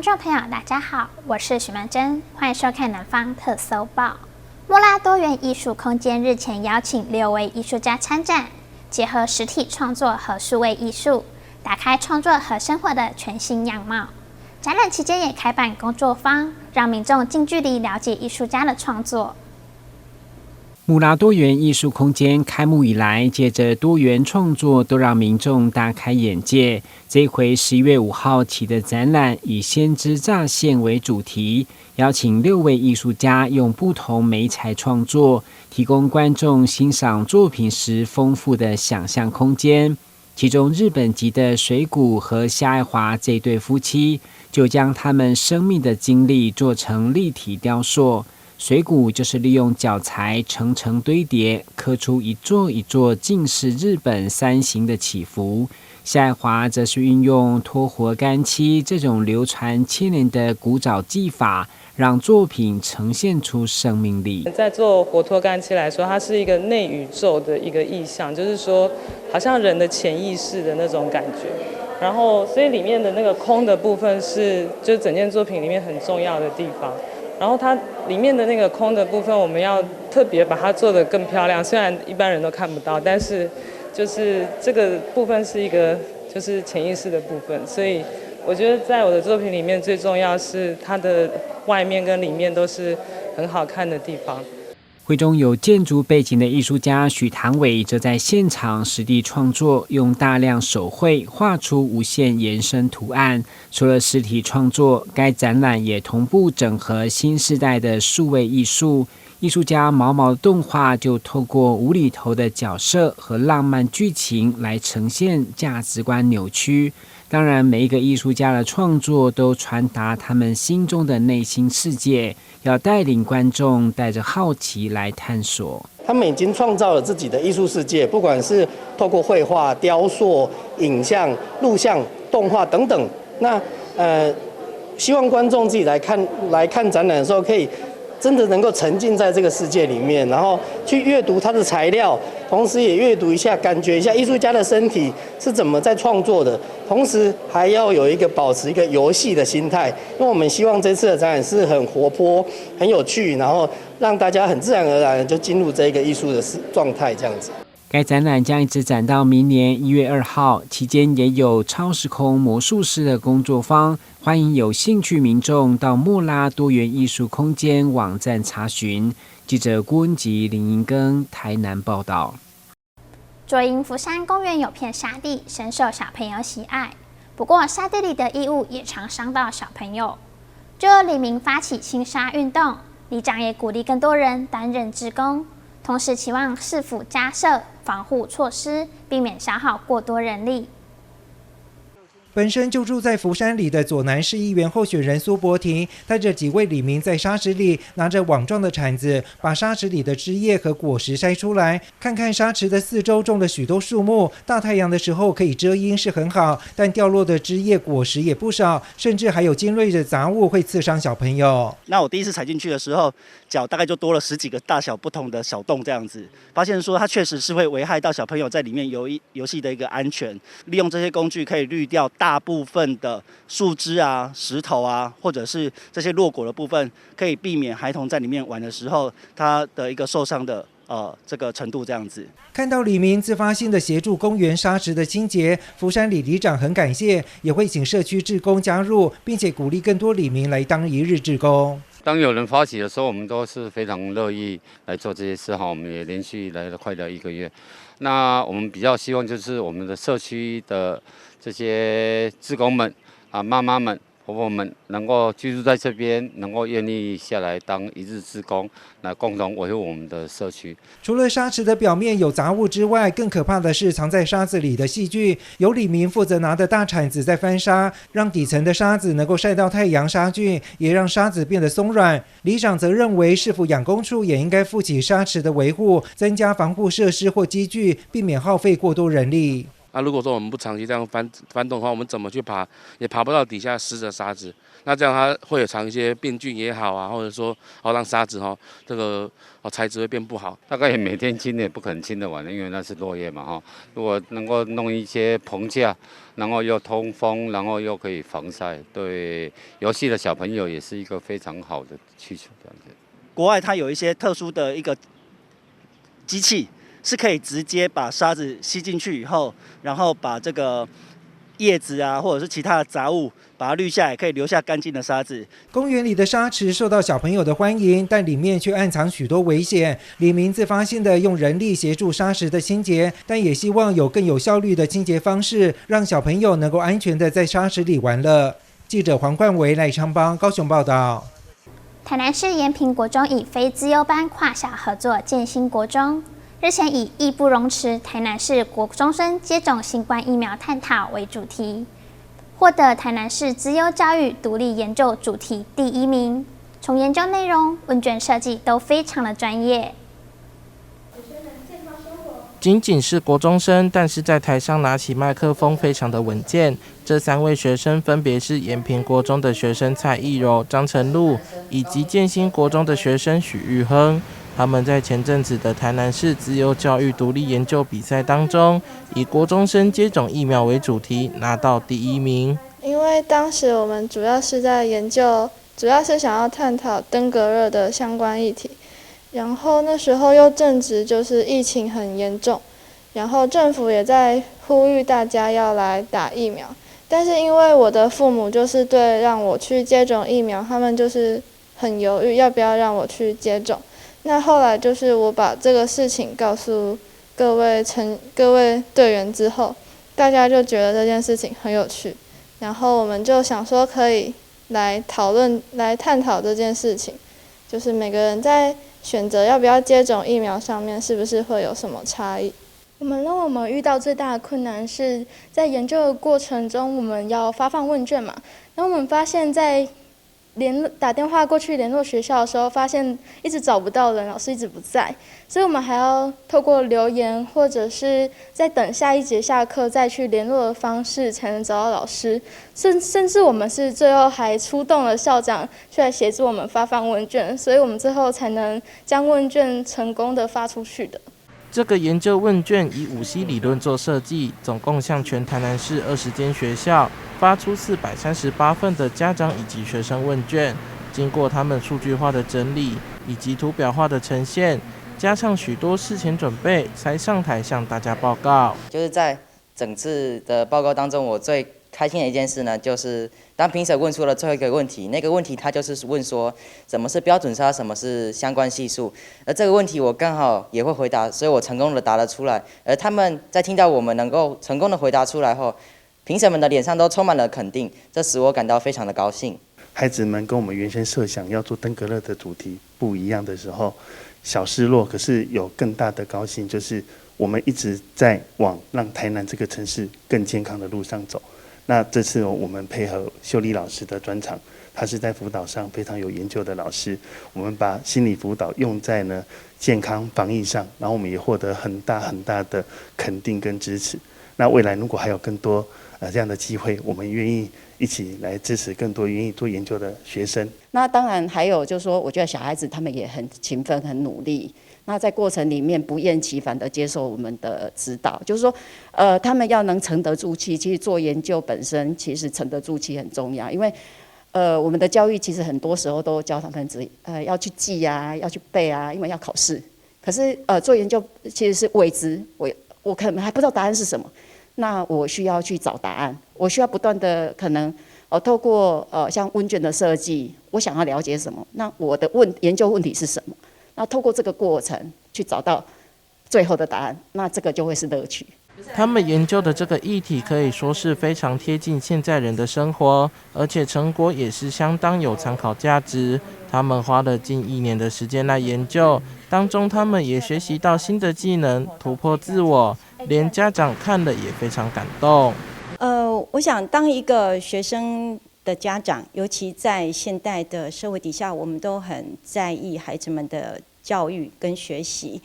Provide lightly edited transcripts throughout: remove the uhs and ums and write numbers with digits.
众朋友，大家好，我是许曼珍，欢迎收看南方特搜报。莫拉多元艺术空间日前邀请6位艺术家参展，结合实体创作和数位艺术，打开创作和生活的全新样貌。展览期间也开办工作坊，让民众近距离了解艺术家的创作。穆拉多元艺术空间开幕以来，借着多元创作都让民众大开眼界。这回11月5号起的展览以先知乍现为主题，邀请6位艺术家用不同媒材创作，提供观众欣赏作品时丰富的想象空间。其中日本籍的水谷和夏爱华这对夫妻，就将他们生命的经历做成立体雕塑。水谷就是利用脚材层层堆叠，刻出一座一座尽是日本山形的起伏。夏爱华则是运用脱活干漆这种流传千年的古早技法，让作品呈现出生命力。在做活脱干漆来说，它是一个内宇宙的一个意象，就是说好像人的潜意识的那种感觉。然后所以里面的那个空的部分是就整件作品里面很重要的地方。然后它里面的那个空的部分，我们要特别把它做得更漂亮。虽然一般人都看不到，但是就是这个部分是一个就是潜意识的部分。所以我觉得在我的作品里面，最重要是它的外面跟里面都是很好看的地方。会中有建筑背景的艺术家许唐伟，则在现场实地创作，用大量手绘画出无限延伸图案。除了实体创作，该展览也同步整合新世代的数位艺术。艺术家毛毛的动画就透过无厘头的角色和浪漫剧情来呈现价值观扭曲。当然，每一个艺术家的创作都传达他们心中的内心世界，要带领观众带着好奇来探索。他们已经创造了自己的艺术世界，不管是透过绘画、雕塑、影像、录像、动画等等。那希望观众自己来看展览的时候，可以真的能够沉浸在这个世界里面，然后去阅读它的材料，同时也阅读一下，感觉一下艺术家的身体是怎么在创作的，同时还要有保持一个游戏的心态，因为我们希望这次的展览是很活泼、很有趣，然后让大家很自然而然就进入这个艺术的状态，这样子。该展览将一直展到明年1月2号，期间也有超时空魔术师的工作坊，欢迎有兴趣民众到莫拉多元艺术空间网站查询。记者郭文吉、林银庚台南报道。左营福山公园有片沙地，深受小朋友喜爱。不过，沙地里的异物也常伤到小朋友。就由里民发起清沙运动，里长也鼓励更多人担任志工。同时期望市府加设防护措施，避免消耗过多人力。本身就住在福山里的左南市议员候选人苏博婷，带着几位里民在沙池里拿着网状的铲子，把沙池里的汁液和果实筛出来。看看沙池的四周种了许多树木，大太阳的时候可以遮阴是很好，但掉落的汁液果实也不少，甚至还有尖锐的杂物会刺伤小朋友。那我第一次踩进去的时候，脚大概就多了10几个大小不同的小洞，这样子，发现说它确实是会危害到小朋友在里面游戏的一个安全。利用这些工具可以滤掉大部分的树枝啊、石头啊，或者是这些落果的部分，可以避免孩童在里面玩的时候，他的一个受伤的这个程度这样子。看到里民自发性的协助公园沙池的清洁，福山里里长很感谢，也会请社区志工加入，并且鼓励更多里民来当一日志工。当有人发起的时候，我们都是非常乐意来做这些事哈。我们也连续来了快1个月。那我们比较希望就是我们的社区的这些志工们啊、妈妈们、婆婆们能够居住在这边，能够愿意下来当一日志工，来共同维护我们的社区。除了沙池的表面有杂物之外，更可怕的是藏在沙子里的细菌。有里民负责拿着大铲子在翻沙，让底层的沙子能够晒到太阳杀菌，也让沙子变得松软。里长则认为，市府养工处也应该负起沙池的维护，增加防护设施或机具，避免耗费过多人力。如果说我们不长期这样翻动的话，我们怎么去爬也爬不到底下湿的沙子。那这样它会有藏一些病菌也好啊，或者说让沙子这个材质会变不好。大概也每天清也不可能清得完的，因为那是落叶嘛如果能够弄一些棚架，然后又通风，然后又可以防晒，对游戏的小朋友也是一个非常好的需求。这样子，国外它有一些特殊的一个机器，是可以直接把沙子吸进去以后，然后把这个叶子啊，或者是其他的杂物，把它滤下来，可以留下干净的沙子。公园里的沙池受到小朋友的欢迎，但里面却暗藏许多危险。李明自发性的用人力协助沙池的清洁，但也希望有更有效率的清洁方式，让小朋友能够安全的在沙池里玩乐。记者黄冠维、赖昌邦高雄报道。台南市延平国中以非资优班跨校合作建新国中，日前以义不容辞台南市国中生接种新冠疫苗探讨为主题，获得台南市资优教育独立研究主题第1名。从研究内容、问卷设计都非常的专业。仅仅是国中生，但是在台上拿起麦克风非常的稳健。这3位学生分别是延平国中的学生蔡艺柔、张成禄，以及建新国中的学生许玉亨。他们在前阵子的台南市资优教育独立研究比赛当中，以国中生接种疫苗为主题，拿到第1名。因为当时我们主要是在研究，主要是想要探讨登革热的相关议题。然后那时候又正值就是疫情很严重，然后政府也在呼吁大家要来打疫苗，但是因为我的父母就是对让我去接种疫苗，他们就是很犹豫要不要让我去接种。那后来就是我把这个事情告诉各位队员之后，大家就觉得这件事情很有趣，然后我们就想说可以来讨论、来探讨这件事情，就是每个人在选择要不要接种疫苗上面是不是会有什么差异？我们认为我们遇到最大的困难是在研究的过程中，我们要发放问卷嘛，然后我们发现在打电话过去联络学校的时候，发现一直找不到人，老师一直不在，所以我们还要透过留言或者是在等下一节下课再去联络的方式才能找到老师，甚至我们是最后还出动了校长去来协助我们发放问卷，所以我们最后才能将问卷成功的发出去的。这个研究问卷以5C 理论做设计，总共向全台南市20间学校发出438份的家长以及学生问卷，经过他们数据化的整理以及图表化的呈现，加上许多事前准备，才上台向大家报告。就是在整次的报告当中，我最开心的一件事呢，就是当评审问出了最后一个问题，那个问题他就是问说什么是标准差，什么是相关系数，而这个问题我刚好也会回答，所以我成功的答了出来。而他们在听到我们能够成功的回答出来后，评审们的脸上都充满了肯定，这使我感到非常的高兴。孩子们跟我们原先设想要做登革热的主题不一样的时候，小失落，可是有更大的高兴，就是我们一直在往让台南这个城市更健康的路上走。那这次我们配合秀丽老师的专场，他是在辅导上非常有研究的老师，我们把心理辅导用在健康防疫上，然后我们也获得很大的肯定跟支持。那未来如果还有更多这样的机会，我们愿意一起来支持更多愿意做研究的学生。那当然还有就是说，我觉得小孩子他们也很勤奋、很努力。那在过程里面不厌其烦的接受我们的指导，就是说，他们要能沉得住气。其实做研究本身，其实沉得住气很重要，因为我们的教育其实很多时候都教他们要去记啊，要去背啊，因为要考试。可是做研究其实是未知，我可能还不知道答案是什么。那我需要去找答案，我需要不断的可能透过像问卷的设计，我想要了解什么，那我的研究问题是什么？那透过这个过程去找到最后的答案，那这个就会是乐趣。他们研究的这个议题可以说是非常贴近现在人的生活，而且成果也是相当有参考价值。他们花了近1年的时间来研究，当中他们也学习到新的技能，突破自我，连家长看了也非常感动。我想当一个学生的家长，尤其在现代的社会底下，我们都很在意孩子们的教育跟学习。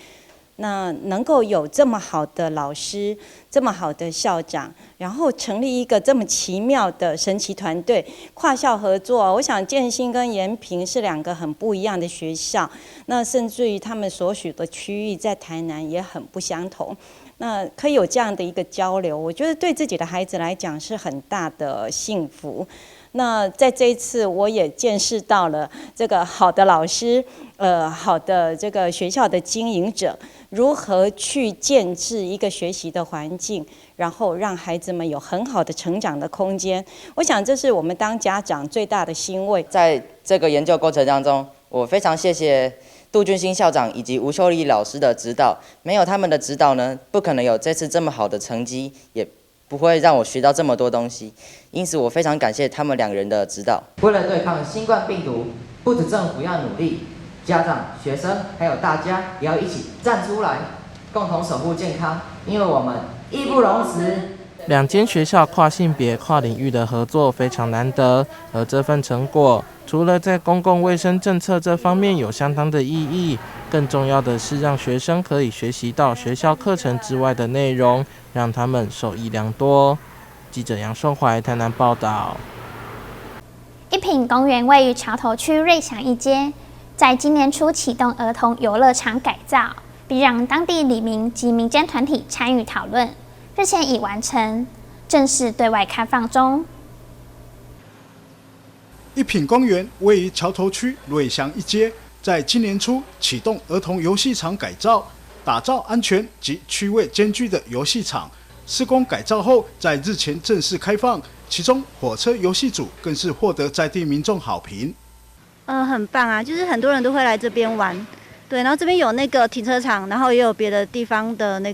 那能够有这么好的老师，这么好的校长，然后成立一个这么奇妙的神奇团队，跨校合作。我想建新跟延平是2个很不一样的学校，那甚至于他们所属的区域在台南也很不相同。那可以有这样的一个交流，我觉得对自己的孩子来讲是很大的幸福。那在这一次，我也见识到了这个好的老师，好的这个学校的经营者，如何去建制一个学习的环境，然后让孩子们有很好的成长的空间。我想这是我们当家长最大的欣慰。在这个研究过程当中，我非常谢谢杜俊兴校长以及吴秀丽老师的指导，没有他们的指导呢，不可能有这次这么好的成绩，也不会让我学到这么多东西。因此，我非常感谢他们2人的指导。为了对抗新冠病毒，不止政府要努力，家长、学生还有大家也要一起站出来，共同守护健康，因为我们义不容辞。2间学校跨性别、跨领域的合作非常难得，而这份成果除了在公共卫生政策这方面有相当的意义，更重要的是让学生可以学习到学校课程之外的内容，让他们受益良多。记者杨顺怀台南报道。一品公园位于桥头区瑞祥一街，在今年初启动儿童游乐场改造，并让当地里民及民间团体参与讨论。日前已完成，正式对外开放中。一品公园位于桥头区瑞祥一街，在今年初启动儿童游戏场改造，打造安全及趣味兼具的游戏场。施工改造后，在日前正式开放，其中火车游戏组更是获得在地民众好评。很棒啊，就是很多人都会来这边玩，对，然后这边有那个停车场，然后也有别的地方的那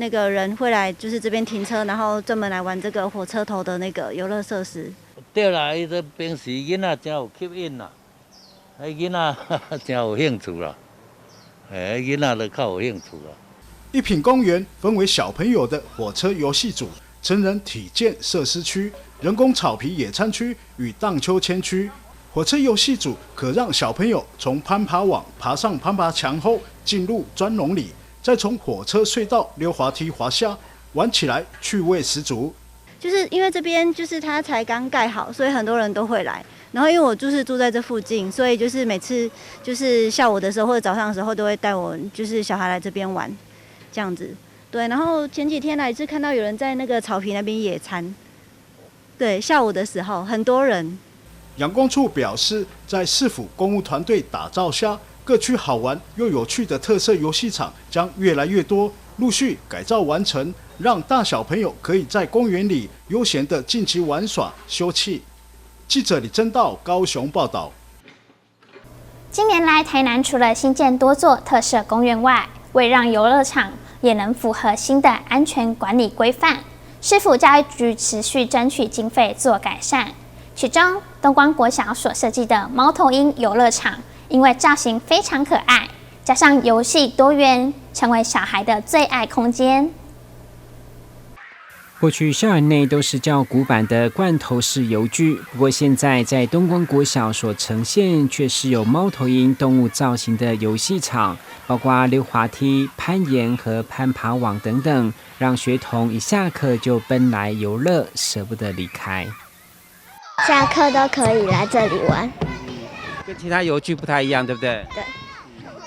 个人会来，就是这边停车，然后专门来玩这个火车头的那个游乐设施。对啦，伊这平时囡仔真有吸引啦，囡仔真有兴趣啦，囡仔都较有兴趣啦。一品公园分为小朋友的火车游戏组、成人体健设施区、人工草皮野餐区与荡秋千区。火车游戏组可让小朋友从攀爬网爬上攀爬墙后进入钻笼里，再从火车隧道溜滑梯滑下，玩起来趣味十足。就是因为这边就是它才刚盖好，所以很多人都会来。然后因为我就是住在这附近，所以就是每次就是下午的时候或者早上的时候都会带我就是小孩来这边玩。这样子，对，然后前几天来是看到有人在那个草坪那边野餐，对，下午的时候很多人。阳光处表示，在市府公务团队打造下，各区好玩又有趣的特色游戏场将越来越多，陆续改造完成，让大小朋友可以在公园里悠闲的尽情玩耍休憩。记者李真道高雄报道。近年来，台南除了新建多座特色公园外，为让游乐场也能符合新的安全管理规范，市府教育局持续争取经费做改善。其中，东光国小所设计的猫头鹰游乐场，因为造型非常可爱，加上游戏多元，成为小孩的最爱空间。过去校园内都是较古板的罐头式游具，不过现在在东光国小所呈现却是有猫头鹰动物造型的游戏场，包括溜滑梯、攀岩和攀爬网等等，让学童一下课就奔来游乐，舍不得离开。下课都可以来这里玩，跟其他游具不太一样，对不对？对。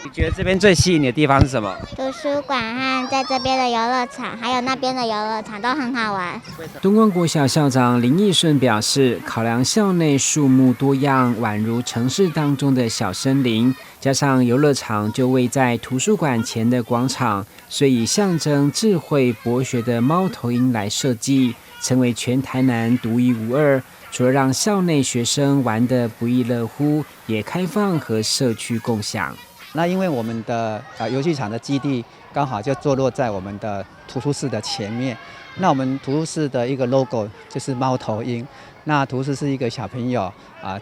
你觉得这边最吸引你的地方是什么？图书馆和在这边的游乐场，还有那边的游乐场都很好玩。东光国小校长林义顺表示，考量校内树木多样，宛如城市当中的小森林，加上游乐场就位在图书馆前的广场，所以以象征智慧博学的猫头鹰来设计，成为全台南独一无二。除了让校内学生玩得不亦乐乎，也开放和社区共享。那因为我们的游戏场的基地刚好就坐落在我们的图书室的前面，那我们图书室的一个 logo 就是猫头鹰。那图书室是一个小朋友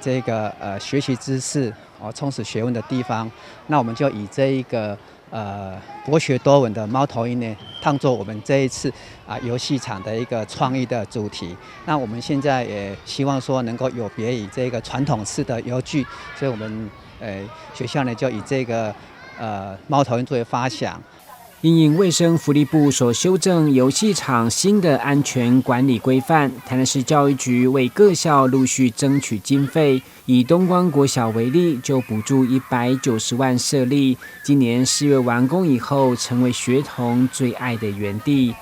这个学习知识充实学问的地方，那我们就以这一个博学多闻的猫头鹰呢，当作我们这一次游戏场的一个创意的主题。那我们现在也希望说能够有别于这个传统式的游具，所以我们学校呢就以这个猫头鹰作为发响。因应卫生福利部所修正游戏场新的安全管理规范，台南市教育局为各校陆续争取经费，以东光国小为例，就补助190万设立，今年4月完工以后，成为学童最爱的园地。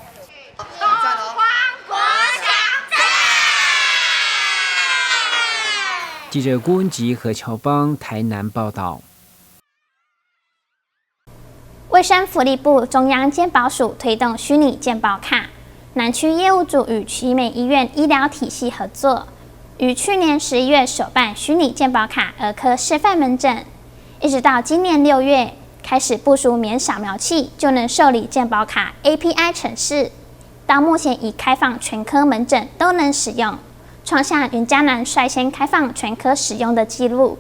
记者郭文吉和乔邦台南报道。卫生福利部中央健保署推动虚拟健保卡，南区业务组与奇美医院医疗体系合作，于去年11月首办虚拟健保卡儿科示范门诊，一直到今年6月开始部署免扫描器就能受理健保卡 API 程式，到目前已开放全科门诊都能使用，创下云嘉南率先开放全科使用的纪录。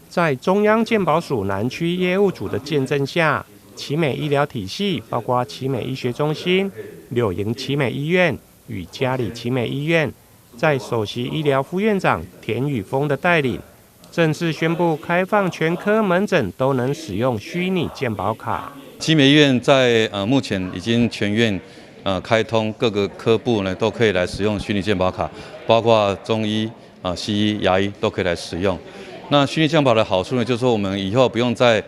在中央健保署南区业务组的见证下，奇美医疗体系包括奇美医学中心、柳营奇美医院与嘉里奇美医院，在首席医疗副院长田宇峰的带领，正式宣布开放全科门诊都能使用虚拟健保卡。奇美医院在目前已经全院开通，各个科部呢都可以来使用虚拟健保卡，包括中医、西医、牙医都可以来使用。那虚拟健保的好处呢，就是说我们以后不用再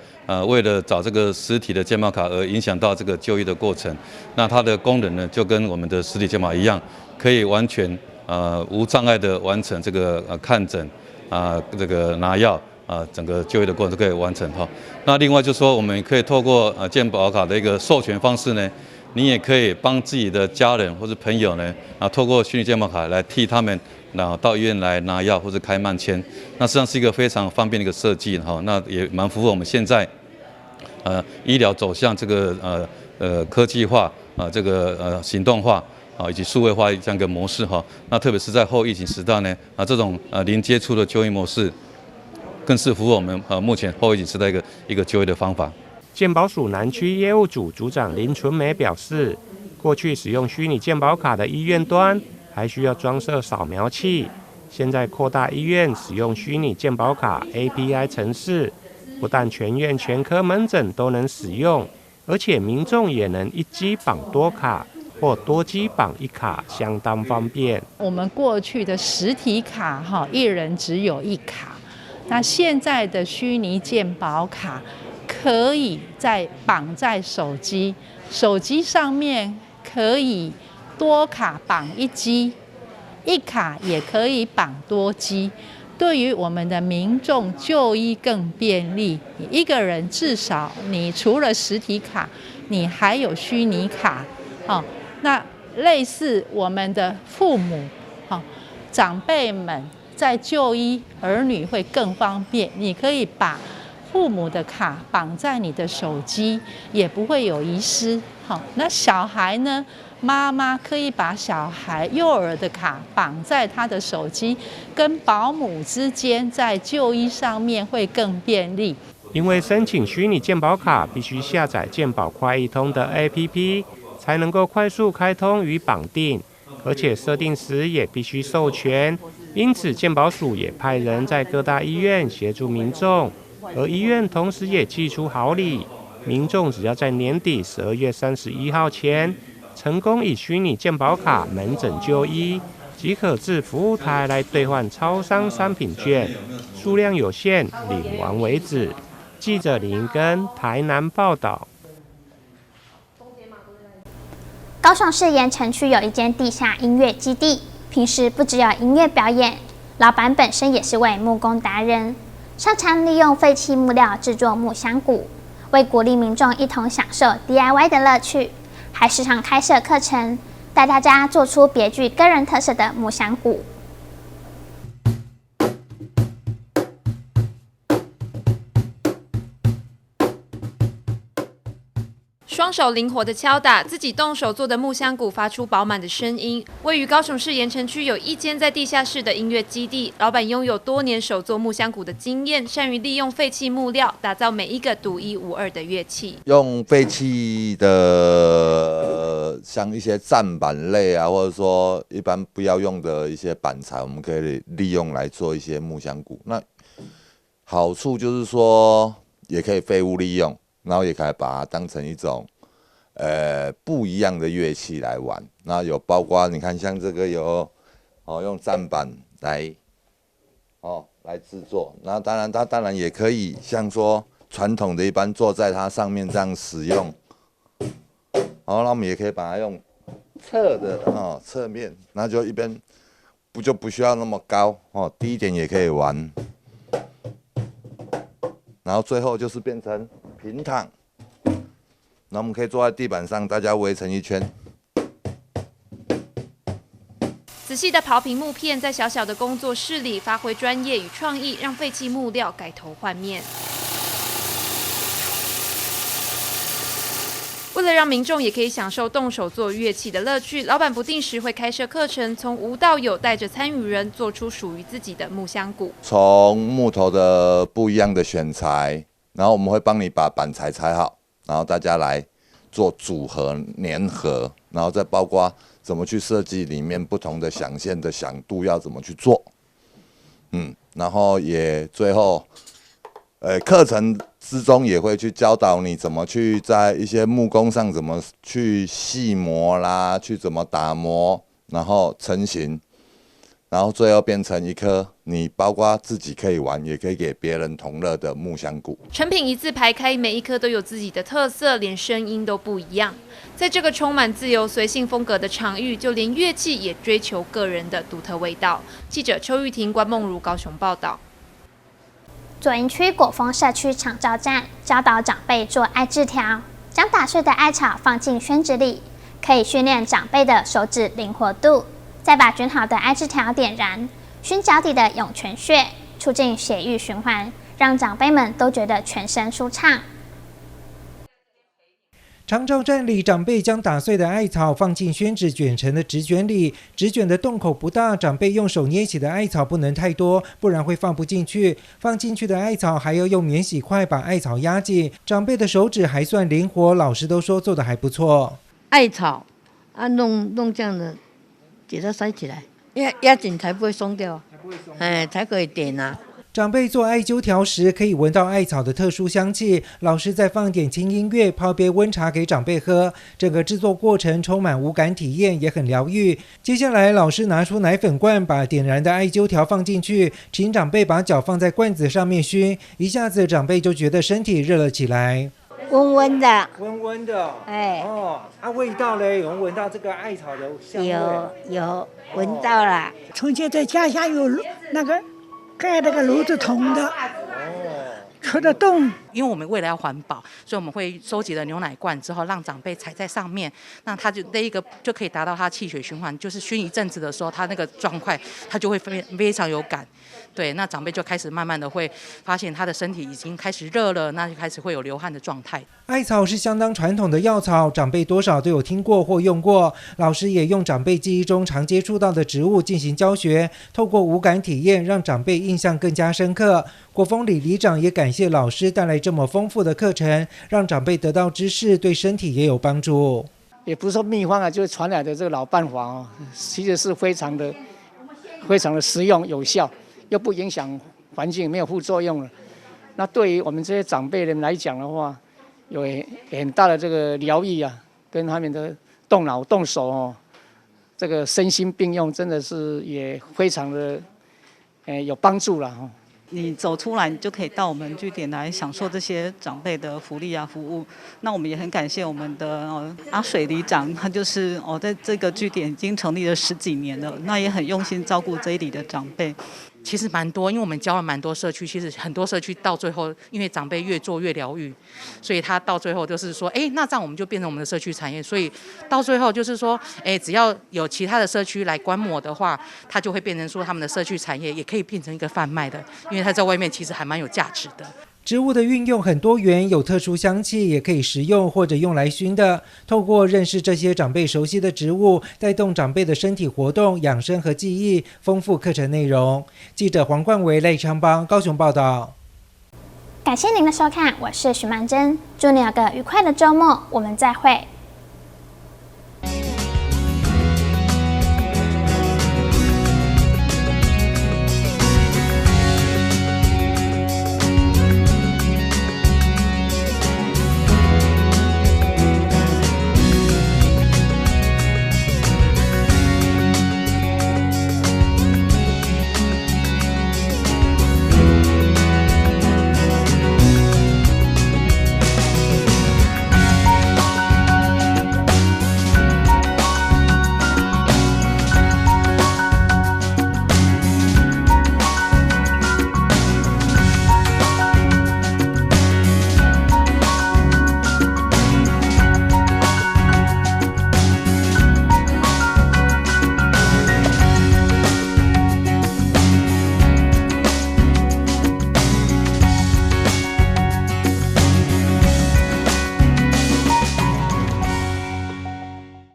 为了找这个实体的健保卡而影响到这个就医的过程。那它的功能呢，就跟我们的实体健保一样，可以完全无障碍的完成这个看诊这个拿药整个就医的过程都可以完成哈。那另外就是说，我们可以透过健保卡的一个授权方式呢，你也可以帮自己的家人或者朋友呢透过虚拟健保卡来替他们到医院来拿药或者开慢签，那实际上是一个非常方便的一个设计哈。那也蛮符合我们现在医疗走向这个科技化这个行动化以及数位化这样一个模式哈。那特别是在后疫情时代呢这种零接触的就医模式，更是符合我们目前后疫情时代一个就医的方法。健保署南区业务组组长林纯美表示，过去使用虚拟健保卡的医院端还需要装设扫描器，现在扩大医院使用虚拟健保卡 API 程式，不但全院全科门诊都能使用，而且民众也能一机绑多卡或多机绑一卡，相当方便。我们过去的实体卡一人只有一卡，那现在的虚拟健保卡可以绑在手机，手机上面可以多卡绑一机，一卡也可以绑多机，对于我们的民众就医更便利。你一个人至少你除了实体卡，你还有虚拟卡，那类似我们的父母、长辈们在就医，儿女会更方便。你可以把父母的卡绑在你的手机，也不会有遗失。那小孩呢？妈妈可以把小孩幼儿的卡绑在他的手机，跟保姆之间在就医上面会更便利。因为申请虚拟健保卡必须下载健保快易通的 APP， 才能够快速开通与绑定，而且设定时也必须授权。因此健保署也派人在各大医院协助民众，而医院同时也寄出好礼，民众只要在年底12月31号前成功以虚拟健保卡门诊就医，即可至服务台来兑换超商商品券，数量有限，领完为止。记者林英根台南报道。高雄市盐埕区有一间地下音乐基地，平时不只有音乐表演，老板本身也是位木工达人，擅长利用废弃木料制作木箱鼓，为鼓励民众一同享受 DIY 的乐趣，还时常开设课程，带大家做出别具个人特色的木箱鼓。双手灵活的敲打，自己动手做的木箱鼓发出饱满的声音。位于高雄市盐埕区有一间在地下室的音乐基地，老板拥有多年手做木箱鼓的经验，善于利用废弃木料打造每一个独一无二的乐器。用废弃的像一些站板类啊，或者说一般不要用的一些板材，我们可以利用来做一些木箱鼓。那好处就是说，也可以废物利用，然后也可以把它当成一种不一样的乐器来玩。那有包括你看像这个有用站板来制作，那当然它当然也可以像说传统的一般坐在它上面这样使用。那我们也可以把它用侧面，那就一边就不需要那么高低一点也可以玩。然后最后就是变成平躺，那我们可以坐在地板上，大家围成一圈。仔细的刨平木片，在小小的工作室里发挥专业与创意，让废弃木料改头换面。为了让民众也可以享受动手做乐器的乐趣，老板不定时会开设课程，从无到有，带着参与人做出属于自己的木箱鼓。从木头的不一样的选材，然后我们会帮你把板材裁好，然后大家来做组合、粘合，然后再包括怎么去设计里面不同的响线的响度要怎么去做，然后也最后，课程之中也会去教导你怎么去在一些木工上怎么去细磨啦，去怎么打磨，然后成型，然后最后变成一颗你包括自己可以玩，也可以给别人同乐的木箱鼓。成品一字排开，每一颗都有自己的特色，连声音都不一样。在这个充满自由随性风格的场域，就连乐器也追求个人的独特味道。记者邱玉婷、关梦如高雄报道。左营区果丰社区长照站教导长辈做艾枝条，将打碎的艾草放进宣纸里，可以训练长辈的手指灵活度。再把卷好的艾枝条点燃，熏脚底的涌泉穴，促进血液循环，让长辈们都觉得全身舒畅。长照站里，长辈将打碎的艾草放进宣纸卷成的纸卷里，纸卷的洞口不大，长辈用手捏起的艾草不能太多，不然会放不进去。放进去的艾草还要用免洗块把艾草压紧。长辈的手指还算灵活，老师都说做得还不错。艾草弄这样的，给它塞起来，压紧才不会松掉，才可以点啊。长辈做艾灸条时，可以闻到艾草的特殊香气。老师再放点轻音乐，泡杯温茶给长辈喝。整个制作过程充满无感体验，也很疗愈。接下来，老师拿出奶粉罐，把点燃的艾灸条放进去，请长辈把脚放在罐子上面熏。一下子，长辈就觉得身体热了起来。温温的，温温的，味道嘞？有闻到这个艾草的香味？有闻到了。从前在家乡有那个盖那个炉子桶的，出得动。因为我们为了要环保，所以我们会收集了牛奶罐之后，让长辈踩在上面，那他就那一个就可以达到他气血循环，就是熏一阵子的时候，他那个状态他就会非常有感。对，那长辈就开始慢慢的会发现他的身体已经开始热了，那就开始会有流汗的状态。艾草是相当传统的药草，长辈多少都有听过或用过。老师也用长辈记忆中常接触到的植物进行教学，透过无感体验，让长辈印象更加深刻。果丰里里长也感谢老师带来这么丰富的课程，让长辈得到知识，对身体也有帮助。也不是说秘方啊，就是传来的这个老办法哦，其实是非常的实用有效，又不影响环境，没有副作用了。那对于我们这些长辈人来讲的话，有很大的这个疗愈啊，跟他们的动脑动手哦，这个身心并用，真的是也非常的有帮助了哈。你走出来，你就可以到我们据点来享受这些长辈的福利啊服务。那我们也很感谢我们的阿水里长，他就是在这个据点已经成立了10几年了，那也很用心照顾这一里的长辈。其实蛮多，因为我们教了蛮多社区，其实很多社区到最后，因为长辈越做越疗愈，所以他到最后就是说，那这样我们就变成我们的社区产业。所以到最后就是说，只要有其他的社区来观摩的话，它就会变成说他们的社区产业也可以变成一个贩卖的，因为它在外面其实还蛮有价值的。植物的运用很多元，有特殊香气，也可以食用或者用来熏的。透过认识这些长辈熟悉的植物，带动长辈的身体活动、养生和记忆，丰富课程内容。记者黄冠维、赖昌邦高雄报道。感谢您的收看，我是许曼珍，祝你有个愉快的周末，我们再会。